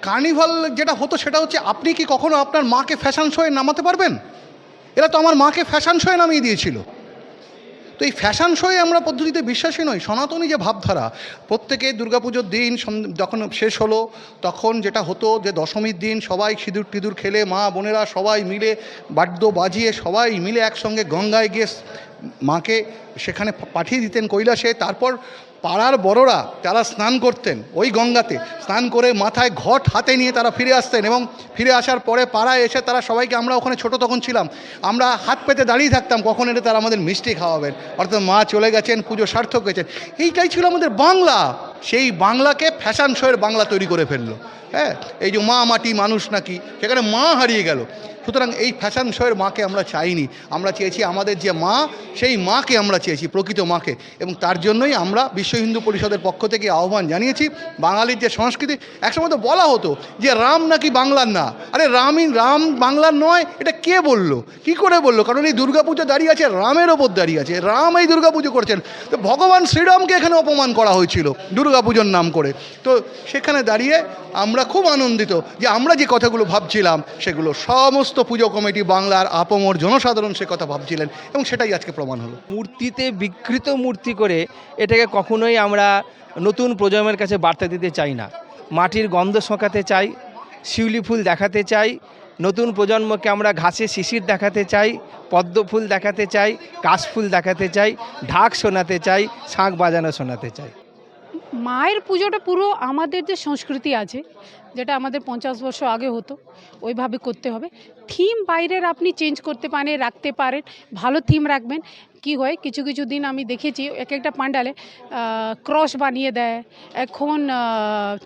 Carnival যেটা হতো সেটা হচ্ছে, আপনি কি কখনো আপনার মাকে ফ্যাশন শোয়ে নামাতে পারবেন? এরা তো আমার মাকে ফ্যাশন শোয়ে নামিয়ে দিয়েছিল। তো এই ফ্যাশন শোয়ে আমরা পদ্ধতিতে বিশ্বাসী নই। সনাতনী যে ভাবধারা, প্রত্যেকে দুর্গাপুজোর দিন যখন শেষ হলো, তখন যেটা হতো যে দশমীর দিন সবাই সিঁদুর টিঁদুর খেলে মা বোনেরা সবাই মিলে বাদ্য বাজিয়ে সবাই মিলে একসঙ্গে গঙ্গায় গিয়ে মাকে সেখানে পাঠিয়ে দিতেন কৈলাসে। তারপর পাড়ার বড়রা তারা স্নান করতেন ওই গঙ্গাতে, স্নান করে মাথায় ঘট হাতে নিয়ে তারা ফিরে আসতেন, এবং ফিরে আসার পরে পাড়ায় এসে তারা সবাইকে, আমরা ওখানে ছোট তখন ছিলাম, আমরা হাত পেতে দাঁড়িয়ে থাকতাম কখন এটা তারা আমাদের মিষ্টি খাওয়াবেন, অর্থাৎ মা চলে গেছেন, পুজো সার্থক হয়েছেন। এইটাই ছিল আমাদের বাংলা। সেই বাংলাকে ফ্যাশন শোয়ের বাংলা তৈরি করে ফেললো। হ্যাঁ, এই যে মা মাটি মানুষ নাকি, সেখানে মা হারিয়ে গেল। সুতরাং এই ফ্যাশন শোয়ের মাকে আমরা চাইনি, আমরা চেয়েছি আমাদের যে মা, সেই মাকে আমরা চেয়েছি, প্রকৃত মাকে। এবং তার জন্যই আমরা বিশ্ব হিন্দু পরিষদের পক্ষ থেকে আহ্বান জানিয়েছি। বাঙালির যে সংস্কৃতি, একসময় তো বলা হতো যে রাম নাকি বাংলার না। আরে রাম বাংলার নয়, এটা কে বলল, কি করে বলল? কারণ এই দুর্গাপুজো দাঁড়িয়ে আছে রামের ওপর দাঁড়িয়ে আছে, রাম এই দুর্গাপুজো করছেন। তো ভগবান শ্রীরামকে এখানে অপমান করা হয়েছিল দুর্গাপুজোর নাম করে। তো সেখানে দাঁড়িয়ে আমরা খুব আনন্দিত যে আমরা যে কথাগুলো ভাবছিলাম সেগুলো সমস্ত পুজো কমিটি, বাংলার আপামর জনসাধারণ সে কথা ভাবছিলেন, এবং সেটাই আজকে প্রমাণ হলো। মূর্তিতে বিকৃত মূর্তি করে এটাকে কখনোই আমরা নতুন প্রজন্মের কাছে বার্তা দিতে চাই না। মাটির গন্ধ শোঁকাতে চাই, শিউলি ফুল দেখাতে চাই, নতুন প্রজন্মকে আমরা ঘাসে শিশির দেখাতে চাই, পদ্ম ফুল দেখাতে চাই, কাশফুল দেখাতে চাই, ঢাক শোনাতে চাই, শাঁখ বাজানো শোনাতে চাই। মায়ের পুজোটা পুরো আমাদের যে সংস্কৃতি আছে, যেটা আমাদের 50 বছর আগে হতো, ওইভাবে করতে হবে। থিম বাইরের আপনি চেঞ্জ করতে পারেন, রাখতে পারেন, ভালো থিম রাখবেন। কি হয়, কিছু কিছু দিন আমি দেখেছি এক একটা পান্ডালে ক্রস বানিয়ে দেয়, এখন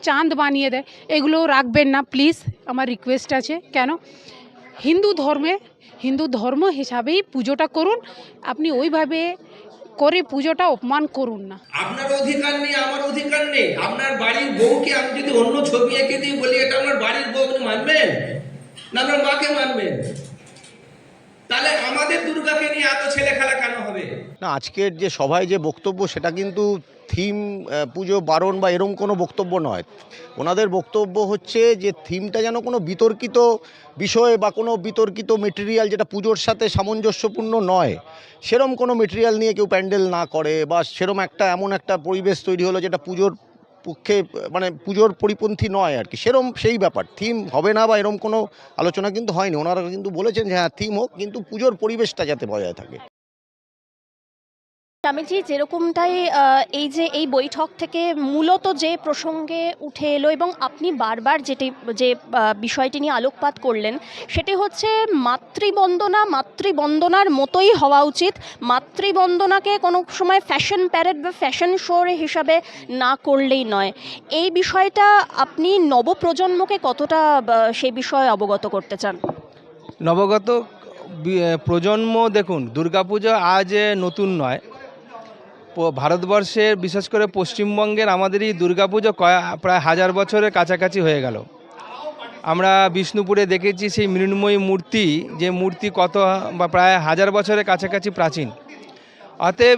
চাঁদ বানিয়ে দেয়। এগুলো রাখবেন না প্লিজ, আমার রিকোয়েস্ট আছে। কেন, হিন্দু ধর্ম হিসাবেই পুজোটা করুন, আপনি ওইভাবে করে পুজোটা অপমান করুন না। আপনার অধিকার নেই, আমার অধিকার নেই। আপনার বাড়ির বউকে আমি যদি অন্য ছবি এঁকে দিই, বলি এটা আমার বাড়ির বউ, আপনি মানবেন না? আপনার মাকে মানবেন? তাহলে আমাদের দুর্গাকে নিয়ে এত ছেলে খেলা কেন হবে? না, আজকের যে সভায় যে বক্তব্য, সেটা কিন্তু থিম পুজো বারণ বা এরম কোনো বক্তব্য নয়। ওনাদের বক্তব্য হচ্ছে যে থিমটা যেন কোনো বিতর্কিত বিষয় বা কোনো বিতর্কিত মেটেরিয়াল যেটা পুজোর সাথে সামঞ্জস্যপূর্ণ নয়, সেরম কোনো মেটেরিয়াল নিয়ে কেউ প্যান্ডেল না করে, বা সেরম এমন একটা পরিবেশ তৈরি হলো যেটা পুজোর পক্ষে মানে পুজোর পরিপন্থী নয় আর কি, সেই ব্যাপার। থিম হবে না বা এরম কোনো আলোচনা কিন্তু হয়নি। ওনারা কিন্তু বলেছেন যে হ্যাঁ থিম হোক, কিন্তু পুজোর পরিবেশটা যাতে বজায় থাকে। স্বামীজি, যেরকমটাই এই বৈঠক থেকে মূলত যে প্রসঙ্গে উঠে এলো এবং আপনি বারবার যে বিষয়টি নিয়ে আলোকপাত করলেন, সেটি হচ্ছে মাতৃবন্দনার মতোই হওয়া উচিত। মাতৃবন্দনাকে কোনো সময় ফ্যাশন প্যারেড বা ফ্যাশন শো হিসাবে না করলেই নয়। এই বিষয়টা আপনি নবপ্রজন্মকে কতটা সেই বিষয়ে অবগত করতে চান? নবগত প্রজন্ম, দেখুন, দুর্গাপুজো আজ নতুন নয়। ভারতবর্ষের, বিশেষ করে পশ্চিমবঙ্গের আমাদেরই দুর্গাপুজো প্রায় 1000 বছরের কাছাকাছি হয়ে গেল। আমরা বিষ্ণুপুরে দেখেছি সেই মৃন্ময়ী মূর্তি, যে মূর্তি কত বা প্রায় 1000 বছরের কাছাকাছি প্রাচীন। অতএব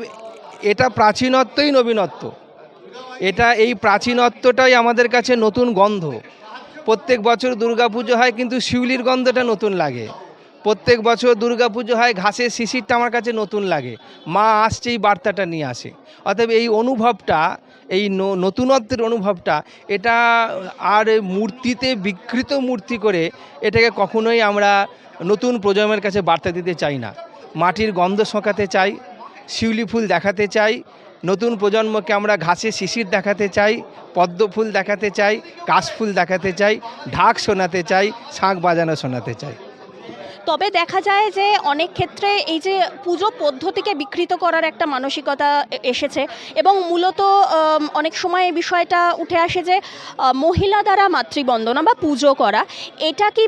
এটা প্রাচীনত্বই নবীনত্ব, এই প্রাচীনত্বটাই আমাদের কাছে নতুন গন্ধ। প্রত্যেক বছর দুর্গাপুজো হয়, কিন্তু শিউলির গন্ধটা নতুন লাগে। প্রত্যেক বছর দুর্গাপুজো হয়, ঘাসের শিশিরটা আমার কাছে নতুন লাগে। মা আসছে, এই বার্তাটা নিয়ে আসে। অতএব এই অনুভবটা, এই নতুনত্বের অনুভবটা, এটা আর মূর্তিতে বিকৃত মূর্তি করে এটাকে কখনোই আমরা নতুন প্রজন্মের কাছে বার্তা দিতে চাই না। মাটির গন্ধ শোঁকাতে চাই, শিউলি ফুল দেখাতে চাই, নতুন প্রজন্মকে আমরা ঘাসে শিশির দেখাতে চাই, পদ্ম ফুল দেখাতে চাই, কাশফুল দেখাতে চাই, ঢাক শোনাতে চাই, শাঁখ বাজানো শোনাতে চাই। তবে দেখা যায় যে অনেক ক্ষেত্রে এই যে পুজো পদ্ধতিকে বিকৃত করার একটা মানসিকতা এসেছে, এবং মূলত অনেক সময় এই বিষয়টা উঠে আসে যে মহিলা দ্বারা মাতৃবন্দনা বা পুজো করা, এটা কি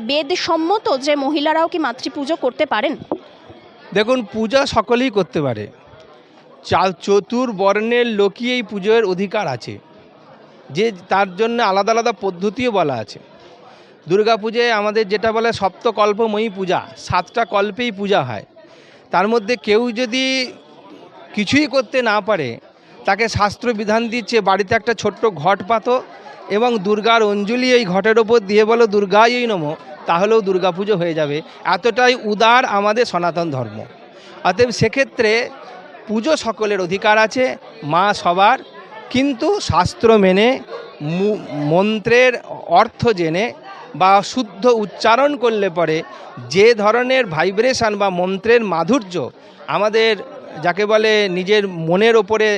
বেদসম্মত যে মহিলারাও কি মাতৃপুজো করতে পারেন? দেখুন, পূজা সকলেই করতে পারে। চতুর্বর্ণের লোকই এই পুজোর অধিকার আছে, যে তার জন্য আলাদা আলাদা পদ্ধতিও বলা আছে। দুর্গাপূজায় আমাদের যেটা বলে সপ্তকল্পময়ী পূজা, 7টা কল্পেই পূজা হয়। তার মধ্যে কেউ যদি কিছুই করতে না পারে, তাকে শাস্ত্র বিধান দিচ্ছে বাড়িতে একটা ছোট্ট ঘট পাতো এবং দুর্গার অঞ্জলি এই ঘটের ওপর দিয়ে বলো দুর্গাই নমঃ, তাহলেও দুর্গাপুজো হয়ে যাবে। এতটাই উদার আমাদের সনাতন ধর্ম। অতএব সেক্ষেত্রে পুজো সকলের অধিকার আছে, মা সবার, কিন্তু শাস্ত্র মেনে মন্ত্রের অর্থ জেনে বা শুদ্ধ উচ্চারণ করলে পরে যে ধরনের ভাইব্রেশন বা মন্ত্রের মাধুর্য আমাদের যাকে বলে নিজের মনের ওপরে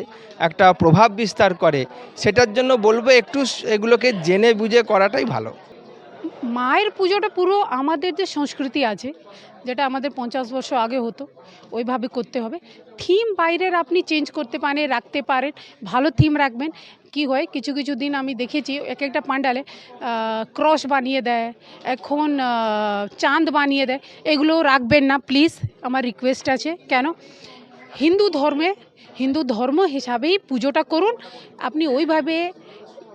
একটা প্রভাব বিস্তার করে, সেটার জন্য বলবো একটু এগুলোকে জেনে বুঝে করাটাই ভালো। মায়ের পুজোটা পুরো আমাদের যে সংস্কৃতি আছে, যেটা আমাদের 50 বছর আগে হতো, ওইভাবে করতে হবে। থিম বাইরের আপনি চেঞ্জ করতে পারেন, রাখতে পারেন, ভালো থিম রাখবেন। কি হয়, কিছু কিছু দিন আমি দেখেছি এক একটা পান্ডালে ক্রস বানিয়ে দেয়, এখন চাঁদ বানিয়ে দেয়। এগুলো রাখবেন না প্লিজ, আমার রিকোয়েস্ট আছে। কেন, হিন্দু ধর্ম হিসাবেই পুজোটা করুন, আপনি ওইভাবে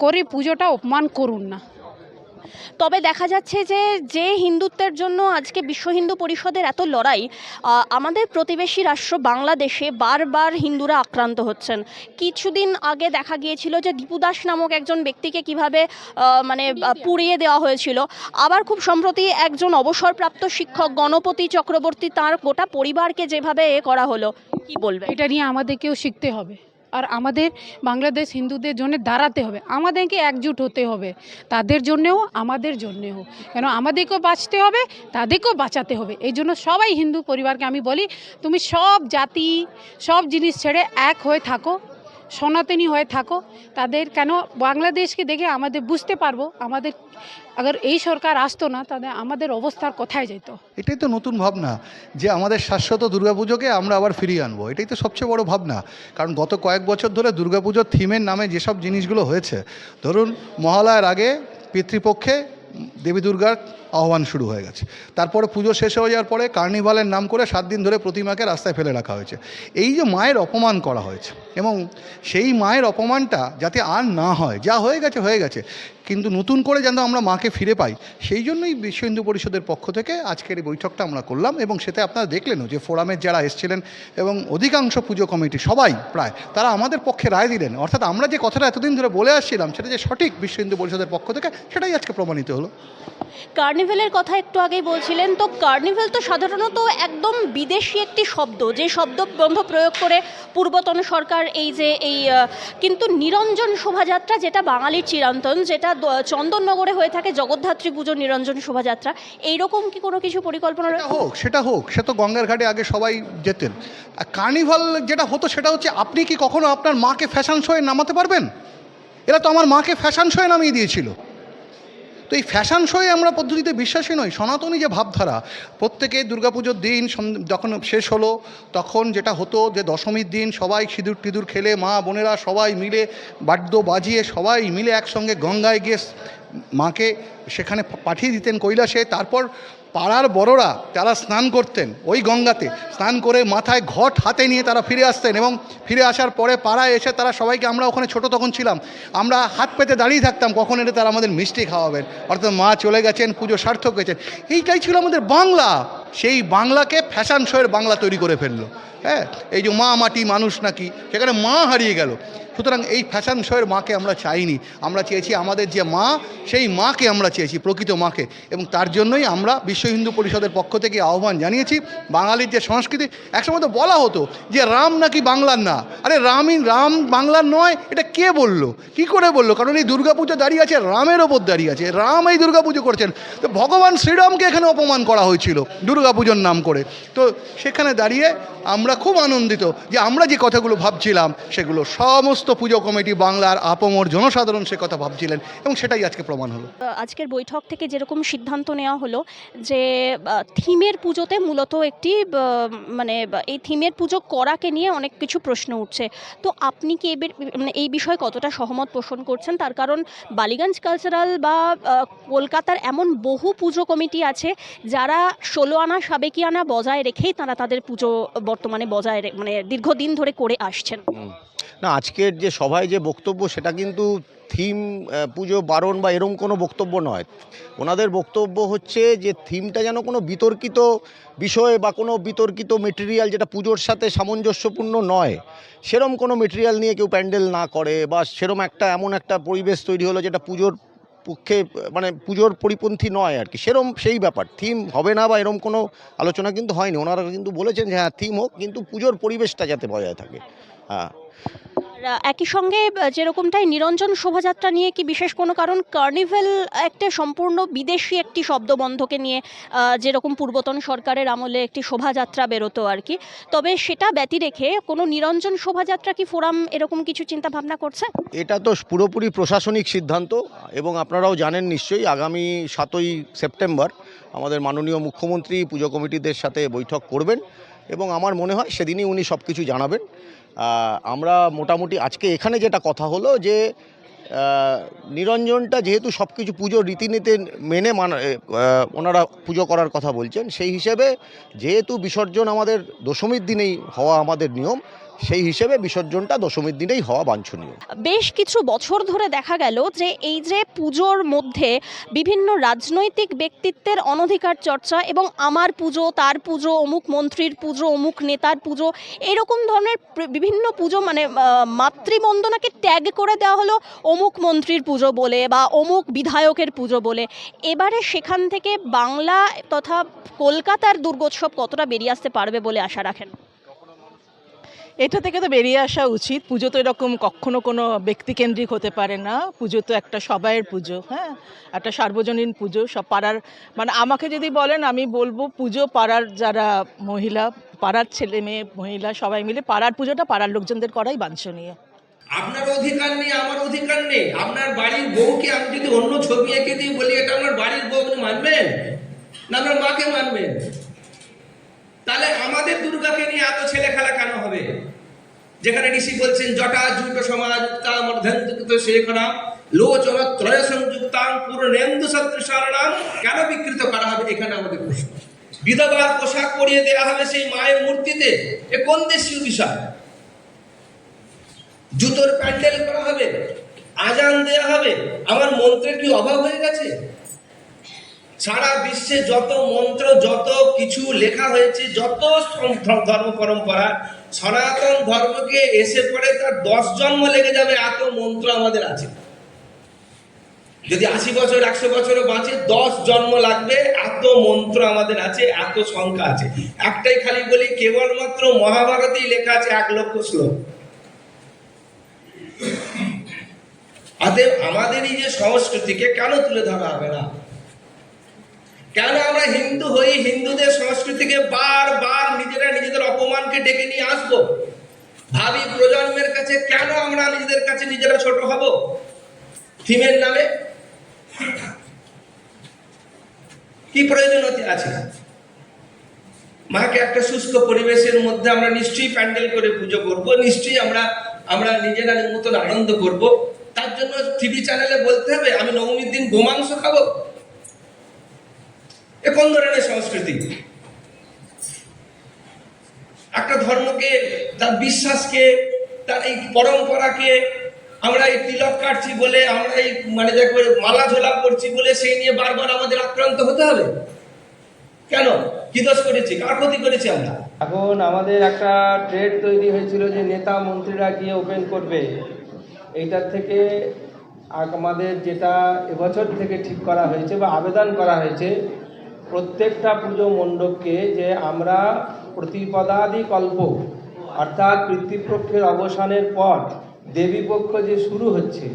করে পুজোটা অপমান করুন না। তবে দেখা যাচ্ছে যে যে হিন্দুত্বের জন্য আজকে বিশ্ব হিন্দু পরিষদের এত লড়াই, আমাদের প্রতিবেশী রাষ্ট্র বাংলাদেশে বারবার হিন্দুরা আক্রান্ত হচ্ছেন। কিছুদিন আগে দেখা গিয়েছিল যে দীপু দাস নামক একজন ব্যক্তিকে কিভাবে পুড়িয়ে দেওয়া হয়েছিল। আবার খুব সম্প্রতি একজন অবসরপ্রাপ্ত শিক্ষক গণপতি চক্রবর্তী, তার গোটা পরিবারকে যেভাবে করা হলো, কি বলবে? এটা নিয়ে আমাদেরকেও শিখতে হবে, আর আমাদের বাংলাদেশ হিন্দুদের জন্য দাঁড়াতে হবে, আমাদেরকে একজুট হতে হবে, তাদের জন্যেও আমাদের জন্যেও। কেন, আমাদেরকেও বাঁচতে হবে, তাদেরকেও বাঁচাতে হবে। এই জন্য সবাই হিন্দু পরিবারকে আমি বলি, তুমি সব জাতি সব জিনিস ছেড়ে এক হয়ে থাকো, সনাতনী হয়ে থাকো। তাদের কেন, বাংলাদেশকে দেখে আমাদের বুঝতে পারবো, আমাদের আবার এই সরকার আসতো না তাহলে আমাদের অবস্থার কোথায় যেত। এটাই তো নতুন ভাবনা, যে আমাদের শাশ্বত দুর্গাপুজোকে আমরা আবার ফিরিয়ে আনবো। এটাই তো সবচেয়ে বড় ভাবনা। কারণ গত কয়েক বছর ধরে দুর্গাপুজোর থিমের নামে যেসব জিনিসগুলো হয়েছে, ধরুন মহালয়ার আগে পিতৃপক্ষে দেবী দুর্গার আহ্বান শুরু হয়ে গেছে, তারপরে পুজো শেষ হয়ে যাওয়ার পরে কার্নিভালের নাম করে 7 দিন ধরে প্রতিমাকে রাস্তায় ফেলে রাখা হয়েছে। এই যে মায়ের অপমান করা হয়েছে, এবং সেই মায়ের অপমানটা যাতে আর না হয়, যা হয়ে গেছে হয়ে গেছে, কিন্তু নতুন করে যেন আমরা মাকে ফিরে পাই, সেই জন্যই বিশ্ব হিন্দু পরিষদের পক্ষ থেকে আজকের এই বৈঠকটা আমরা করলাম। এবং সেটা আপনারা দেখলেনও যে ফোরামের যারা এসেছিলেন এবং অধিকাংশ পুজো কমিটি সবাই প্রায় তারা আমাদের পক্ষে রায় দিলেন। অর্থাৎ আমরা যে কথাটা এতদিন ধরে বলে আসছিলাম সেটা যে সঠিক বিশ্ব হিন্দু পরিষদের পক্ষ থেকে, সেটাই আজকে প্রমাণিত হলো। কার্নিভেলের কথা একটু আগেই বলছিলেন, তো কার্নিভেল তো সাধারণত একদম বিদেশি একটি শব্দ, যে শব্দবন্ধ প্রয়োগ করে পূর্বতন সরকার কিন্তু নিরঞ্জন শোভাযাত্রা, যেটা বাঙালির চিরন্তন, যেটা চন্দননগরে হয়ে থাকে জগদ্ধাত্রী পুজো নিরঞ্জন শোভাযাত্রা, এইরকম কি কোনো কিছু পরিকল্পনা রয়েছে? সেটা হোক, সে তো গঙ্গার ঘাটে আগে সবাই যেতেন। আর কার্নিভাল যেটা হতো সেটা হচ্ছে, আপনি কি কখনো আপনার মাকে ফ্যাশন শোয়ে নামাতে পারবেন? এরা তো আমার মাকে ফ্যাশন শোয়ে নামিয়ে দিয়েছিল। তো এই ফ্যাশন শোয়ে আমরা পদ্ধতিতে বিশ্বাসী নই। সনাতনী যে ভাবধারা, প্রত্যেকে দুর্গাপুজোর দিন যখন শেষ হলো, তখন যেটা হতো যে দশমীর দিন সবাই সিঁদুর টিঁদুর খেলে, মা বোনেরা সবাই মিলে বাদ্য বাজিয়ে সবাই মিলে একসঙ্গে গঙ্গায় গিয়ে মাকে সেখানে পাঠিয়ে দিতেন কৈলাসে। তারপর পাড়ার বড়রা যারা স্নান করতেন ওই গঙ্গাতে, স্নান করে মাথায় ঘট হাতে নিয়ে তারা ফিরে আসতেন, এবং ফিরে আসার পরে পাড়ায় এসে তারা সবাইকে, আমরা ওখানে ছোট তখন ছিলাম, আমরা হাত পেতে দাঁড়িয়ে থাকতাম কখন এলে তারা আমাদের মিষ্টি খাওয়াবেন, অর্থাৎ মা চলে গেছেন, পুজো সার্থক হয়েছেন। এইটাই ছিল আমাদের বাংলা। সেই বাংলাকে ফ্যাশন শোয়ের বাংলা তৈরি করে ফেললো। হ্যাঁ, এই যে মা মাটি মানুষ নাকি, সেখানে মা হারিয়ে গেল। সুতরাং এই ফ্যাশন শোয়ের মাকে আমরা চাইনি, আমরা চেয়েছি আমাদের যে মা, সেই মাকে আমরা চেয়েছি, প্রকৃত মাকে। এবং তার জন্যই আমরা বিশ্ব হিন্দু পরিষদের পক্ষ থেকে আহ্বান জানিয়েছি। বাঙালির যে সংস্কৃতি, একসময় তো বলা হতো যে রাম নাকি বাংলার না। আরে রাম বাংলার নয়, এটা কে বললো, কি করে বললো? কারণ এই দুর্গাপুজো দাঁড়িয়ে আছে রামের ওপর দাঁড়িয়ে আছে, রাম এই দুর্গাপুজো করছেন। তো ভগবান শ্রীরামকে এখানে অপমান করা হয়েছিল দুর্গাপুজোর নাম করে। তো সেখানে দাঁড়িয়ে আমরা খুব আনন্দিত যে আমরা যে কথাগুলো ভাবছিলাম সেগুলো সমস্ত পুজো কমিটি, বাংলার আপামর জনসাধারণ সে কথা ভাবছিলেন, এবং সেটাই আজকে প্রমাণ হলো। আজকের বৈঠক থেকে যেরকম সিদ্ধান্ত নেওয়া হলো যে থিমের পুজোতে মূলত একটি এই থিমের পুজো করাকে নিয়ে অনেক কিছু প্রশ্ন উঠছে, তো আপনি কি এই বিষয়ে কতটা সহমত পোষণ করছেন? তার কারণ বালিগঞ্জ কালচারাল বা কলকাতার এমন বহু পুজো কমিটি আছে যারা 16 আনা সাবেকিয়ানা বজায় রেখেই তারা তাদের পুজো বর্তমানে দীর্ঘদিন ধরে করে আসছেন। না, আজকের যে সভায় যে বক্তব্য সেটা কিন্তু থিম পুজো বারণ বা এরম কোনো বক্তব্য নয়। ওনাদের বক্তব্য হচ্ছে যে থিমটা যেন কোনো বিতর্কিত বিষয় বা কোনো বিতর্কিত মেটেরিয়াল যেটা পুজোর সাথে সামঞ্জস্যপূর্ণ নয়, সেরম কোনো মেটেরিয়াল নিয়ে কেউ প্যান্ডেল না করে, বা সেরম এমন একটা পরিবেশ তৈরি হলো যেটা পুজোর পক্ষে মানে পুজোর পরিপন্থী নয় আর কি, সেই ব্যাপার। থিম হবে না বা এরম কোনো আলোচনা কিন্তু হয়নি। ওনারা কিন্তু বলেছেন যে হ্যাঁ থিম হোক, কিন্তু পুজোর পরিবেশটা যাতে বজায় থাকে। হ্যাঁ, আর একই সঙ্গে যেরকমটাই নিরঞ্জন শোভাযাত্রা নিয়ে কি বিশেষ কোনো কারণ? কার্নিভ্যাল একটা সম্পূর্ণ বিদেশি একটি শব্দবন্ধকে নিয়ে যেরকম পূর্বতন সরকারের আমলে একটি শোভাযাত্রা বেরোতো আর কি, তবে সেটা ব্যতি রেখে কোনো নিরঞ্জন শোভাযাত্রা কি ফোরাম এরকম কিছু চিন্তা ভাবনা করছে? এটা তো পুরোপুরি প্রশাসনিক সিদ্ধান্ত, এবং আপনারাও জানেন নিশ্চয়ই আগামী 7ই সেপ্টেম্বর আমাদের মাননীয় মুখ্যমন্ত্রী পুজো কমিটিদের সাথে বৈঠক করবেন, এবং আমার মনে হয় সেদিনই উনি সব কিছু জানাবেন। আমরা মোটামুটি আজকে এখানে যেটা কথা হলো যে নিরঞ্জনটা যেহেতু সব কিছু পুজোর রীতিনীতি মেনে ওনারা পুজো করার কথা বলছেন, সেই হিসেবে যেহেতু বিসর্জন আমাদের দশমীর দিনেই হওয়া আমাদের নিয়ম, সেই হিসেবে বিসর্জনটা দশমীর দিনেই হওয়া বাঞ্ছনীয়। বেশ কিছু বছর ধরে দেখা গেল যে এই যে পুজোর মধ্যে বিভিন্ন রাজনৈতিক ব্যক্তিত্বের অনধিকার চর্চা এবং আমার পুজো, তার পুজো, অমুক মন্ত্রীর পুজো, অমুক নেতার পুজো, এরকম ধরনের বিভিন্ন পুজো মানে মাতৃবন্দনাকে ট্যাগ করে দেওয়া হলো অমুক মন্ত্রীর পুজো বলে বা অমুক বিধায়কের পুজো বলে। এবারে সেখান থেকে বাংলা তথা কলকাতার দুর্গোৎসব কতটা বেরিয়ে আসতে পারবে বলে আশা রাখেন? এটা থেকে তো বেরিয়ে আসা উচিত। পুজো তো এরকম কখনো কোনো ব্যক্তিকেন্দ্রিক হতে পারে না। পুজো তো একটা সবাইয়ের পুজো, হ্যাঁ, একটা সার্বজনীন পুজো। সব পাড়ার, মানে আমাকে যদি বলেন আমি বলবো পুজো পাড়ার যারা মহিলা, পাড়ার ছেলে মেয়ে মহিলা সবাই মিলে পাড়ার পুজোটা পাড়ার লোকজনদের করাই বাঞ্ছনীয়। আপনার অধিকার নেই, আমার অধিকার নেই। আপনার বাড়ির বউকে আমি যদি অন্য ছবি এঁকে দিই বলি এটা আমার বাড়ির বউ, আপনি মানবেন না? আপনার মাকে মানবেন? তাহলে আমাদের দুর্গাকে নিয়ে এত ছেলে খেলা কেন হবে? যেখানে ঋষি বলছেন জটা জুট সমাজ মর্ধন্ত শেখরা লোচন ত্রয় সংযুক্তাং পূর্ণেন্দু সদৃশারণাম, কেন বিকৃত করা হবে? এখানে আমাদের প্রশ্ন। বিধবার পোশাক পরিয়ে দেওয়া হবে সেই মায়ের মূর্তিতে, এ কোন দেশীয় বিষয়? জুতোর প্যান্ডেল করা হবে, আজান দেওয়া হবে। আমার মন্ত্রের কি অভাব হয়ে গেছে? সারা বিশ্বে যত মন্ত্র, যত কিছু লেখা হয়েছে, যত ধর্ম পরম্পরা, সনাতন ধর্মকে এসে পড়ে তার 10 জন্ম লেগে যাবে, এত মন্ত্র আমাদের আছে। যদি 80 বছর 100 বছরও বাঁচে, 10 জন্ম লাগবে, এত মন্ত্র আমাদের আছে, এত সংখ্যা আছে। একটাই খালি বলি, কেবলমাত্র মহাভারতেই লেখা আছে 1 লক্ষ শ্লোক। অতএব আমাদের এই যে সংস্কৃতিকে কেন তুলে ধরা হবে না? কেন আমরা হিন্দু হই, হিন্দুদের সংস্কৃতিকে বারবার নিজেদের অপমানকে ডেকে নিয়ে আসবো? ভাবি প্রজন্মের কাছে কেন আমরা নিজেদের কাছে নিজেরা ছোট হব থিমের নামে? কি প্রয়োজনীয়তা আছে? মাকে একটা শুষ্ক পরিবেশের মধ্যে আমরা নিশ্চয়ই প্যান্ডেল করে পুজো করব, নিশ্চয়ই আমরা নিজেরা মতন আনন্দ করব। তার জন্য টিভি চ্যানেলে বলতে হবে আমি নবমীর দিন গোমাংস খাবো? এ কোন ধরনের সংস্কৃতি? একটা ধর্মকে, তার বিশ্বাসকে, তার এই পরম্পরাকে আমরা এই তিলক কাটছি বলে, আমরা এই মানে মালা ঝোলা করছি বলে সেই নিয়ে বারবার আমাদের আক্রান্ত হতে হবে কেন? কি দোষ করেছি? কার ক্ষতি করেছি আমরা? এখন আমাদের একটা ট্রেড তৈরি হয়েছিল যে নেতা মন্ত্রীরা গিয়ে ওপেন করবে। এইটার থেকে আমাদের যেটা এবছর থেকে ঠিক করা হয়েছে বা আবেদন করা হয়েছে প্রত্যেকটা পুজো মণ্ডপকে, যে আমরা প্রতিপদাদি কল্প অর্থাৎ পিতৃপক্ষের অবসানের পর দেবীপক্ষ যে শুরু হচ্ছে,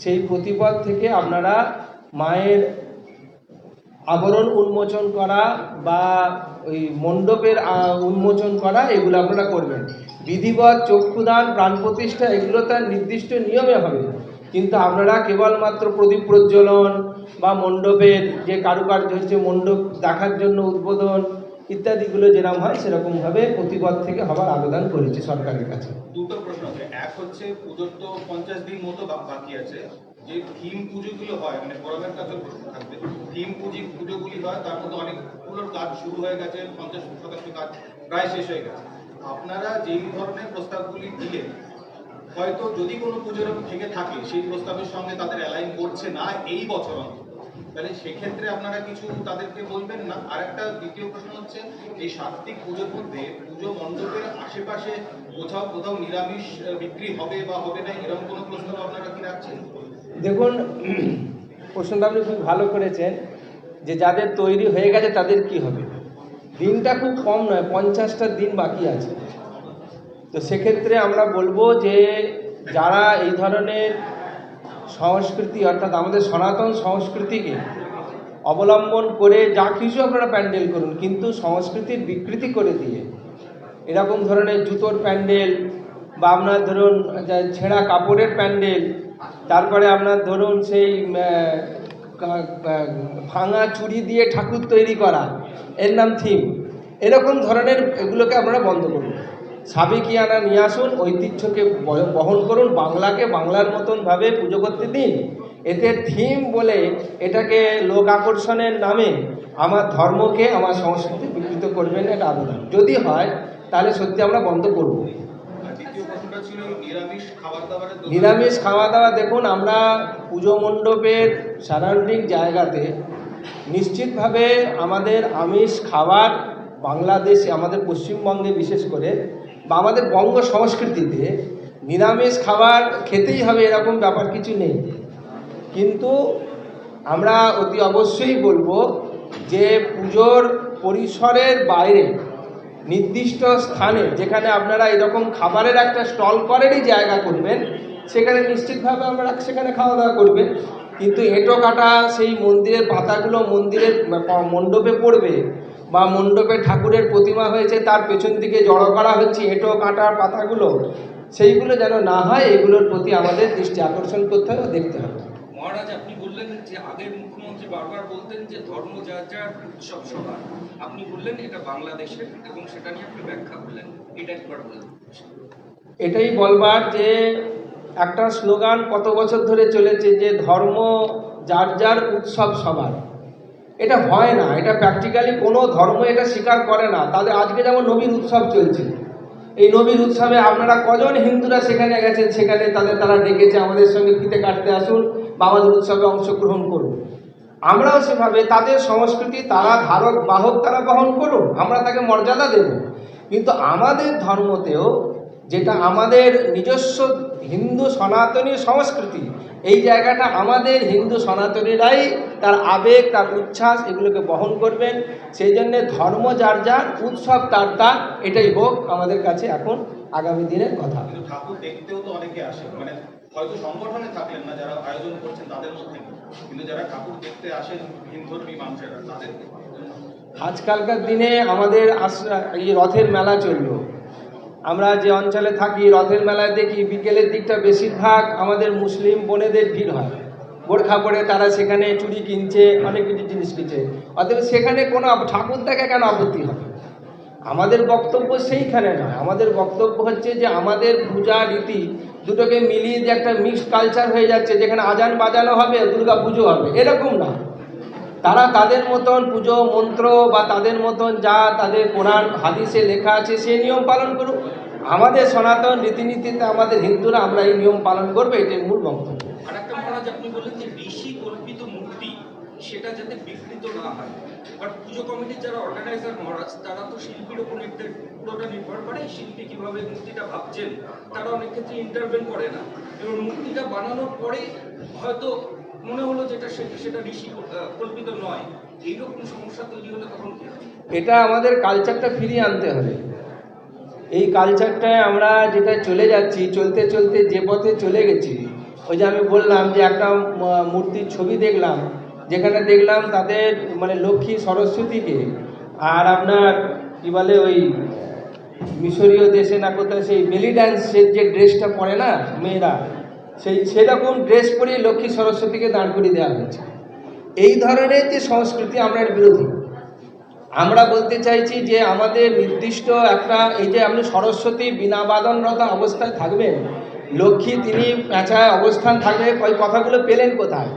সেই প্রতিপদ থেকে আপনারা মায়ের আবরণ উন্মোচন করা বা ওই মণ্ডপের উন্মোচন করা, এগুলো আপনারা করবেন। বিধিবৎ চক্ষুদান, প্রাণ প্রতিষ্ঠা, এগুলো তার নির্দিষ্ট নিয়মে হবে, কিন্তু আপনারা কেবলমাত্র প্রদীপ প্রজ্বলন বা মণ্ডপের যে কারুকার্য হচ্ছে মণ্ডপ দেখার জন্য উদ্বোধন ইত্যাদিগুলো যেরকম হয় সেরকমভাবে প্রতিপদ থেকে হবার আবেদন করেছে সরকারের কাছে। দুটো প্রশ্ন আছে। এক হচ্ছে পুজোর তো 50 দিন মতো বাকি আছে, যে থিম পুজোগুলো হয় মানে পরমের কাছে থাকবে, থিম পুজোগুলি হয় তার মধ্যে অনেকগুলোর কাজ শুরু হয়ে গেছে, 50% কাজ প্রায় শেষ হয়ে গেছে। আপনারা যেই ধরনের প্রস্তাবগুলি দিলেন হয়তো যদি কোনো পুজোর থেকে থাকে সেই প্রস্তাবের সঙ্গে তাদের অ্যালাইন করছে না এই বছর অন্তত, তাহলে সেক্ষেত্রে আপনারা কিছু তাদেরকে বলবেন না? আর একটা দ্বিতীয় প্রশ্ন হচ্ছে, এই সাত্বিক পুজোর মধ্যে পুজো মণ্ডপের আশেপাশে কোথাও কোথাও নিরামিষ বিক্রি হবে বা হবে না, এরকম কোনো প্রস্তাব আপনারা কি রাখছেন? দেখুন, প্রশ্নটা আপনি খুব ভালো করেছেন যে যাদের তৈরি হয়ে গেছে তাদের কি হবে। দিনটা খুব কম নয়, 50টা দিন বাকি আছে। তো সেক্ষেত্রে আমরা বলবো যে যারা এই ধরনের সংস্কৃতি অর্থাৎ আমাদের সনাতন সংস্কৃতিকে অবলম্বন করে যা কিছু আপনারা প্যান্ডেল করুন, কিন্তু সংস্কৃতির বিকৃতি করে দিয়ে এরকম ধরনের জুতোর প্যান্ডেল বা আপনার ধরুন ছেঁড়া কাপড়ের প্যান্ডেল, তারপরে আপনার ধরুন সেই ভাঙা চুড়ি দিয়ে ঠাকুর তৈরি করা, এর নাম থিম, এরকম ধরনের এগুলোকে আপনারা বন্ধ করুন। সাবেকিয়ানা নিয়ে আসুন, ঐতিহ্যকে বহন করুন, বাংলাকে বাংলার মতনভাবে পুজো করতে দিন। এতে থিম বলে এটাকে লোক আকর্ষণের নামে আমার ধর্মকে আমার সংস্কৃতি বিকৃত করবেন, এটা আবেদন। যদি হয় তাহলে সত্যি আমরা বন্ধ করব। নিরামিষ খাওয়া দাওয়া দেখুন, আমরা পুজো মণ্ডপের সারাউন্ডিং জায়গাতে নিশ্চিতভাবে আমাদের আমিষ খাবার বাংলাদেশে, আমাদের পশ্চিমবঙ্গে বিশেষ করে বা আমাদের বঙ্গ সংস্কৃতিতে নিরামিষ খাবার খেতেই হবে এরকম ব্যাপার কিছু নেই। কিন্তু আমরা অতি অবশ্যই বলবো যে পুজোর পরিসরের বাইরে নির্দিষ্ট স্থানে যেখানে আপনারা এরকম খাবারের একটা স্টল করেনই জায়গা করবেন, সেখানে নিশ্চিতভাবে আমরা সেখানে খাওয়া দাওয়া করবেন। কিন্তু এঁটো কাটা সেই মন্দিরের পাতাগুলো মন্দিরের মণ্ডপে পড়বে বা মণ্ডপে ঠাকুরের প্রতিমা হয়েছে তার পেছন দিকে জড়ো করা হচ্ছে এঁটো কাটার পাতাগুলো, সেইগুলো যেন না হয়, এগুলোর প্রতি আমাদের দৃষ্টি আকর্ষণ করতে হবে, দেখতে হবে। মহারাজ, আপনি বললেন যে আগের মুখ্যমন্ত্রী বারবার বলতেন যে ধর্ম যার যার উৎসব সবার, আপনি বললেন এটা বাংলাদেশের এবং সেটা নিয়ে আপনি ব্যাখ্যা করলেন, এটা একবার বললেন। এটাই বলবার যে একটা স্লোগান কত বছর ধরে চলেছে যে ধর্ম যার যার উৎসব সবার, এটা হয় না, এটা প্র্যাকটিক্যালি কোনো ধর্ম এটা স্বীকার করে না। তাদের আজকে যেমন নবীর উৎসব চলছে, এই নবীর উৎসবে আপনারা কজন হিন্দুরা সেখানে গেছেন, সেখানে তারা ডেকেছে আমাদের সঙ্গে ফিতে কাটতে আসুন বা আমাদের উৎসবে অংশগ্রহণ করুন। আমরাও সেভাবে তাদের সংস্কৃতি তারা ধারক বাহক, তারা বহন করুন, আমরা তাকে মর্যাদা দেব। কিন্তু আমাদের ধর্মতেও যেটা আমাদের নিজস্ব হিন্দু সনাতনী সংস্কৃতি, এই জায়গাটা আমাদের হিন্দু সনাতনীরাই তার আবেগ, তার উচ্ছ্বাস এগুলোকে বহন করবেন। সেই জন্যে ধর্ম যার যার, উৎসব তার তার, এটাই হোক আমাদের কাছে এখন আগামী দিনের কথা। ঠাকুর দেখতেও তো অনেকে আসে, মানে হয়তো সংগঠনে থাকলেন না যারা আয়োজন করছেন তাদের মধ্যে, কিন্তু যারা ঠাকুর দেখতে আসেন হিন্দুধর্মী মানুষেরা তাদের। আজকালকার দিনে আমাদের এই রথের মেলা চলল, আমরা যে অঞ্চলে থাকি রথের মেলায় দেখি বিকেলের দিকটা বেশিরভাগ আমাদের মুসলিম বোনেদের ভিড় হয়, বোরখা পরে তারা সেখানে চুড়ি কিনছে, অনেক কিছু জিনিস কিনছে, অতএব সেখানে কোনো ঠাকুর দেখে কেন আপত্তি হবে? আমাদের বক্তব্য সেইখানে নয়, আমাদের বক্তব্য হচ্ছে যে আমাদের পূজা রীতি দুটোকে মিলিয়ে যে একটা মিক্সড কালচার হয়ে যাচ্ছে, যেখানে আজান বাজানো হবে, দুর্গা পুজো হবে, এরকম না। তারা তাদের মতন পুজো মন্ত্র বা তাদের মতন যা তাদের কোরআন হাদিসে লেখা আছে সেই নিয়ম পালন করুক। আমাদের সনাতন রীতিনীতিতে আমাদের হিন্দুরা আমরা এই নিয়ম পালন করবো, এটাই মূল বক্তব্য। আর একটা মহারাজ, আপনি বললেন যে ঋষি কল্পিত মূর্তি সেটা যাতে বিকৃত না হয়, বাট পুজো কমিটির যারা অর্গানাইজার মহারাজ, তারা তো শিল্পীর উপর পুরোটা নির্ভর করে। শিল্পী কিভাবে মূর্তিটা ভাবছেন তারা অনেক ক্ষেত্রে ইন্টারভেন করে না, এবং মূর্তিটা বানানোর পরে হয়তো মনে হলো যেটা সেটা ঋষি কল্পিত নয়, এইরকম সমস্যা তৈরি হলে তখন কি? এটা আমাদের কালচারটা ফিরিয়ে আনতে হবে। এই কালচারটায় আমরা যেটা চলে যাচ্ছি, চলতে চলতে যে পথে চলে গেছি, ওই যে আমি বললাম যে একটা মূর্তির ছবি দেখলাম, যেখানে দেখলাম তাদের মানে লক্ষ্মী সরস্বতীকে আর আপনার কি বলে ওই মিশরীয় দেশে না কোথায় সেই বেলি ড্যান্সের যে ড্রেসটা পরে না মেয়েরা, সেরকম ড্রেস পরিয়ে লক্ষ্মী সরস্বতীকে দাঁড় করিয়ে দেওয়া হয়েছে। এই ধরনের যে সংস্কৃতি আমরা এর বিরোধী। আমরা বলতে চাইছি যে আমাদের নির্দিষ্ট একটা, এই যে আপনি সরস্বতী বিনা বাদনরত অবস্থায় থাকবেন, লক্ষ্মী তিনি পেঁচায় অবস্থান থাকবে, ওই কথাগুলো পেলেন কোথায়?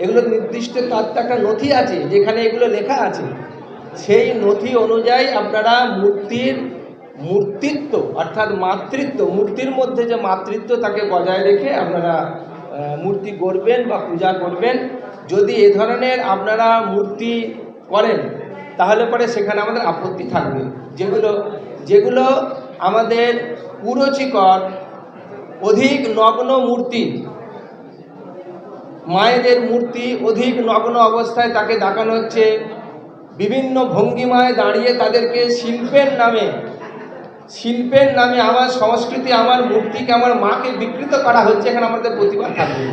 এগুলো নির্দিষ্ট তার তো একটা নথি আছে যেখানে এগুলো লেখা আছে, সেই নথি অনুযায়ী আপনারা মূর্তির মূর্তিত্ব অর্থাৎ মাতৃত্ব, মূর্তির মধ্যে যে মাতৃত্ব তাকে বজায় রেখে আপনারা মূর্তি গড়বেন বা পূজা করবেন। যদি এ ধরনের আপনারা মূর্তি করেন তাহলে পরে সেখানে আমাদের আপত্তি থাকবে। যেগুলো আমাদের কুরুচিকর, অধিক নগ্ন মূর্তি, মায়েদের মূর্তি অধিক নগ্ন অবস্থায় তাকে দেখানো হচ্ছে, বিভিন্ন ভঙ্গিমায় দাঁড়িয়ে তাদেরকে শিল্পের নামে আমার সংস্কৃতি, আমার মূর্তিকে, আমার মাকে বিকৃত করা হচ্ছে, এখানে আমাদের প্রতিবাদ থাকবে।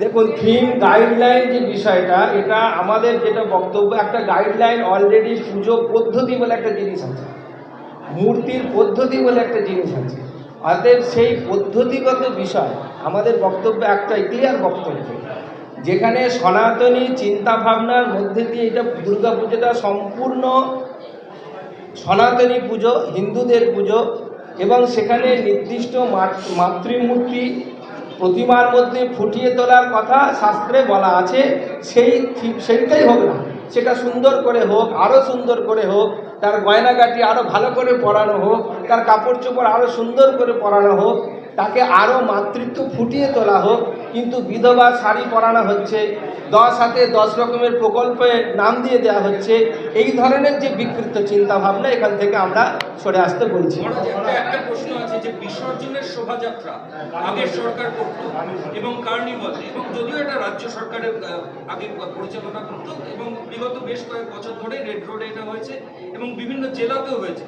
দেখুন, থিম গাইডলাইন যে বিষয়টা, এটা আমাদের যেটা বক্তব্য, একটা গাইডলাইন অলরেডি পুজো পদ্ধতি বলে একটা জিনিস আছে, মূর্তির পদ্ধতি বলে একটা জিনিস আছে। অতএব সেই পদ্ধতিগত বিষয় আমাদের বক্তব্য একটাই, ক্লিয়ার বক্তব্য, যেখানে সনাতনী চিন্তাভাবনার মধ্যে দিয়ে এটা দুর্গা পুজোটা সম্পূর্ণ সনাতনী পুজো, হিন্দুদের পুজো, এবং সেখানে নির্দিষ্ট মাতৃমূর্তি প্রতিমার মধ্যে ফুটিয়ে তোলার কথা শাস্ত্রে বলা আছে। সেইটাই হোক না, সেটা সুন্দর করে হোক, আরও সুন্দর করে হোক, তার গয়নাগাটি আরও ভালো করে পরানো হোক, তার কাপড় চোপড় আরও সুন্দর করে পরানো হোক, তাকে আরও মাতৃত্ব ফুটিয়ে তোলা হোক। কিন্তু বিধবা শাড়ি পরানো হচ্ছে, 10 হাতে 10 রকমের প্রকল্পে নাম দিয়ে দেওয়া হচ্ছে, এই ধরনের যে বিকৃত চিন্তাভাবনা, এখান থেকে আমরা সরে আসতে বলছি। একটা প্রশ্ন আছে যে বিসর্জনের শোভাযাত্রা আগের সরকার করত এবং কার্নিভাল, এবং যদিও এটা রাজ্য সরকারের আগে পরিচালনা করত, এবং বিগত বেশ কয়েক বছর ধরে রেড রোডে এটা হয়েছে এবং বিভিন্ন জেলাতেও হয়েছে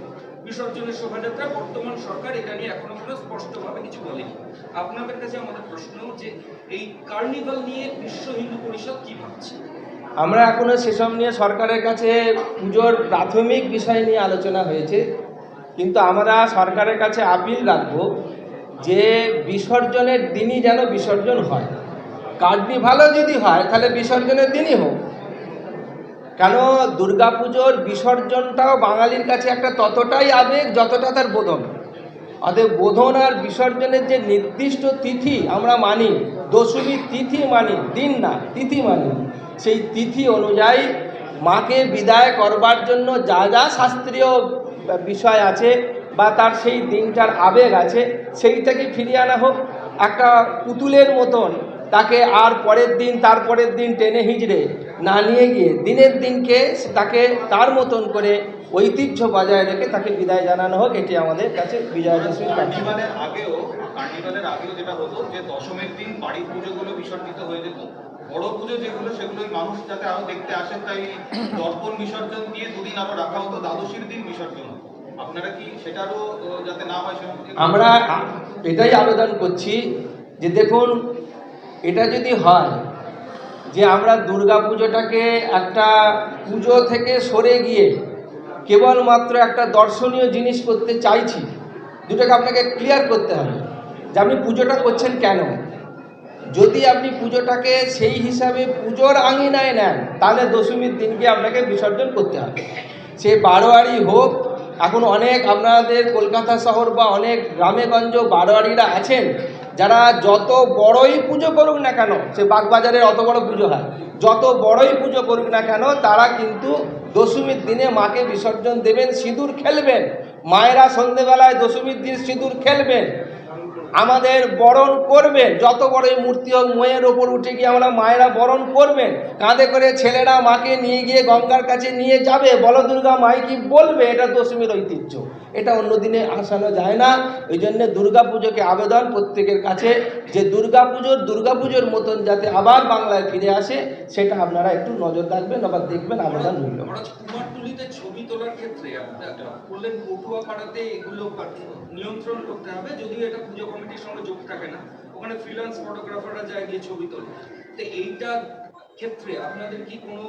বিসর্জনের শোভাযাত্রা। বর্তমান সরকার এটা নিয়ে এখনো কোনো স্পষ্টভাবে কিছু বলেনি। আপনাদের কাছে আমাদের প্রশ্ন যে এই কার্নিভাল নিয়ে বিশ্ব হিন্দু পরিষদ কি ভাবছে? আমরা এখনো সেসব নিয়ে সরকারের কাছে, পুজোর প্রাথমিক বিষয় নিয়ে আলোচনা হয়েছে, কিন্তু আমরা সরকারের কাছে আপিল রাখব যে বিসর্জনের দিনই যেন বিসর্জন হয়। কার্নিভালও যদি হয় তাহলে বিসর্জনের দিনই হোক, কেন দুর্গাপুজোর বিসর্জনটাও বাঙালির কাছে একটা ততটাই আবেগ যতটা তার বোধন। অতএব বোধন আর বিসর্জনের যে নির্দিষ্ট তিথি আমরা মানি, দশমীর তিথি মানি, দিন না, তিথি মানি, সেই তিথি অনুযায়ী মাকে বিদায় করবার জন্য যা যা শাস্ত্রীয় বিষয় আছে বা তার সেই দিনটার আবেগ আছে, সেইটাকে ফিরিয়ে আনা হোক। একটা পুতুলের মতন তাকে আর পরের দিন, তারপরের দিন টেনে হিজড়ে না নিয়ে গিয়ে দিনের দিনকে তাকে তার মতন করে ঐতিহ্য বজায় রেখে তাকে বিদায় জানানো হোক। এটি আমাদের কাছে বিজয়াদশমীর কার্নিভালের আগেও যেটা হতো যে দশমীর দিন বাড়ির পুজোগুলো বিসর্জিত হয়ে যেত, বড় পুজো যেগুলো সেগুলোই মানুষ যাতে আরো দেখতে আসেন তাই দর্পণ বিসর্জন দিয়ে দুদিন আরো রাখা হতো, দ্বাদশীর দিন বিসর্জন। আপনারা কি সেটারও যাতে না হয় আমরা এটাই আবেদন করছি যে দেখুন, এটা যদি হয় যে আমরা দুর্গা পুজোটাকে একটা পুজো থেকে সরে গিয়ে কেবলমাত্র একটা দর্শনীয় জিনিস করতে চাইছি, দুটোকে আপনাকে ক্লিয়ার করতে হবে যে আপনি পুজোটা করছেন কেন। যদি আপনি পুজোটাকে সেই হিসাবে পুজোর আঙিনায় নেন তাহলে দশমীর দিনকে আপনাকে বিসর্জন করতে হবে। সে বারোয়ারি হোক, এখন অনেক আপনাদের কলকাতা শহর বা অনেক গ্রামেগঞ্জ বারোয়ারিরা আছেন যারা যত বড়ই পুজো করুক না কেন, সে বাগবাজারের অত বড় পুজো হয়, যত বড়ই পুজো করুক না কেন, তারা কিন্তু দশমীর দিনে মাকে বিসর্জন দেবেন, সিঁদুর খেলবেন। মায়েরা সন্ধেবেলায় দশমীর দিন সিঁদুর খেলবেন, আমাদের বরণ করবেন, যত বড়ই মূর্তি হোক ময়ের ওপর উঠে গিয়ে আমরা মায়েরা বরণ করবেন, কাঁধে করে ছেলেরা মাকে নিয়ে গিয়ে গঙ্গার কাছে নিয়ে যাবে, বলো দুর্গা মাই কি বলবে। এটা দশমীর ঐতিহ্য, এটা অন্য দিনে আসানো যায় না। ওই জন্য দুর্গা পুজোকে আবেদন প্রত্যেকের কাছে যে দুর্গা পুজোর মতন যাতে আবার বাংলায় ফিরে আসে, সেটা আপনারা একটু নজর রাখবেন, আবার দেখবেন, আবেদন রইল। কুমারটুলিতে ছবি তোলার ক্ষেত্রে বললেন পটুয়াপাড়াতে এগুলো নিয়ন্ত্রণ করতে হবে, যদিও এটা পুজো কমিটির সঙ্গে যোগ থাকে না, ওখানে ফ্রিল্যান্স ফটোগ্রাফাররা যায় গিয়ে ছবি তোলে। তো এইটা ক্ষেত্রে আপনাদের কি কোনো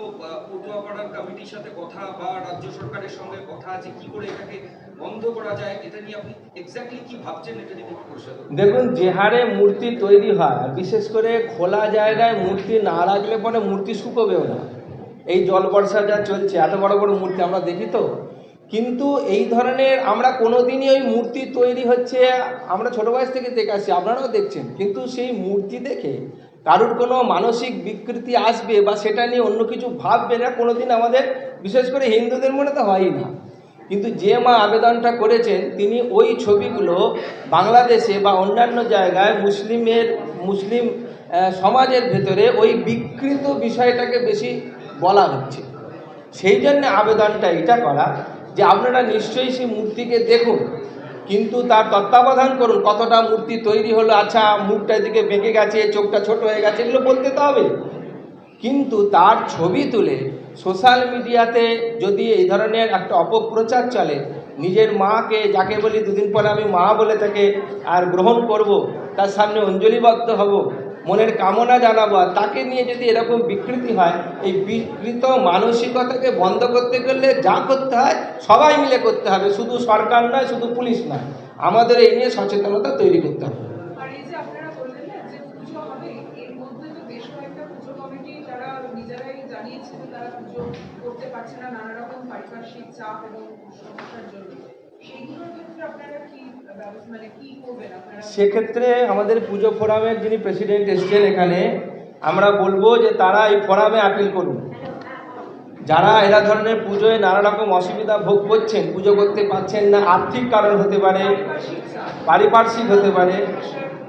পটুয়াপাড়ার কমিটির সাথে কথা বা রাজ্য সরকারের সঙ্গে কথা আছে কি করে এটাকে বন্ধ করা যায়? এটা নিয়ে আপনি এক্স্যাক্টলি কি ভাবছেন, এটা নিয়ে একটু পরিষ্কার করুন। দেখুন, যে হারে মূর্তি তৈরি হয়, বিশেষ করে খোলা জায়গায় মূর্তি না রাখলে পরে মূর্তি শুকোবেও না। এই জল বর্ষা যা চলছে, এত বড় বড় মূর্তি আমরা দেখি তো, কিন্তু এই ধরনের আমরা কোনোদিনই ওই মূর্তি তৈরি হচ্ছে আমরা ছোটো বয়স থেকে দেখে আসছি, আপনারাও দেখছেন, কিন্তু সেই মূর্তি দেখে কারোর কোনো মানসিক বিকৃতি আসবে বা সেটা নিয়ে অন্য কিছু ভাববে না কোনোদিন আমাদের, বিশেষ করে হিন্দুদের মনে তো হয়ই না। কিন্তু যে মা আবেদনটা করেছেন তিনি ওই ছবিগুলো বাংলাদেশে বা অন্যান্য জায়গায় মুসলিম সমাজের ভেতরে ওই বিকৃত বিষয়টাকে বেশি বলা হচ্ছে। সেই জন্য আবেদনটা এটা করা যে আপনারা নিশ্চয়ই সেই মূর্তিকে দেখুন, কিন্তু তার তত্ত্বাবধান করুন। কতটা মূর্তি তৈরি হলো, আচ্ছা মুখটা এদিকে বেঁকে গেছে, চোখটা ছোট হয়ে গেছে, এগুলো বলতে তো হবে। কিন্তু তার ছবি তুলে সোশ্যাল মিডিয়াতে যদি এই ধরনের একটা অপপ্রচার চলে, নিজের মাকে, যাকে বলি দুদিন পরে আমি মা বলে তাকে আর গ্রহণ করব, তার সামনে অঞ্জলিবদ্ধ হব, মনের কামনা জানাবো, আর তাকে নিয়ে যদি এরকম বিকৃতি হয়, এই বিকৃত মানসিকতাকে বন্ধ করতে গেলে যা করতে হয় সবাই মিলে করতে হবে, শুধু সরকার নয়, শুধু পুলিশ নয়, আমাদের এই নিয়ে সচেতনতা তৈরি করতে হবে। আর এই যে আপনারা বললেন না যে পুজো হবে, এর মধ্যে তো বেশ কয়েকটা পুজো কমিটি তারা নিজেরাই জানিয়েছে যে তারা পুজো করতে পারছে না নানা রকম পারিপার্শ্বিক চাপ এবং সমস্যার জন্য। সেইগুলোর ক্ষেত্রে আপনারা কি ব্যবস্থা, মানে কি করবেন আপনারা? সেক্ষেত্রে আমাদের পুজো ফোরামের যিনি প্রেসিডেন্ট এসছেন এখানে, আমরা বলবো যে তারা এই ফোরামে আপিল করুন। যারা এরা ধরনের পুজোয় নানা রকম অসুবিধা ভোগ করছেন, পুজো করতে পারছেন না, আর্থিক কারণ হতে পারে, পারিপার্শ্বিক হতে পারে,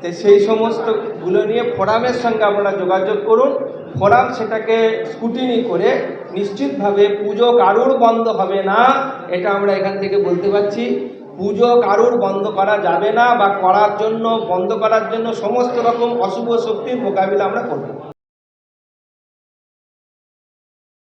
তো সেই সমস্তগুলো নিয়ে ফোরামের সঙ্গে আপনারা যোগাযোগ করুন। ফোরাম সেটাকে স্কুটিনি করে নিশ্চিতভাবে পুজো কারুর বন্ধ হবে না, এটা আমরা এখান থেকে বলতে পারছি। পুজো কারুর বন্ধ করা যাবে না, বা বন্ধ করার জন্য সমস্ত রকম অশুভ শক্তির মোকাবিলা আমরা করব।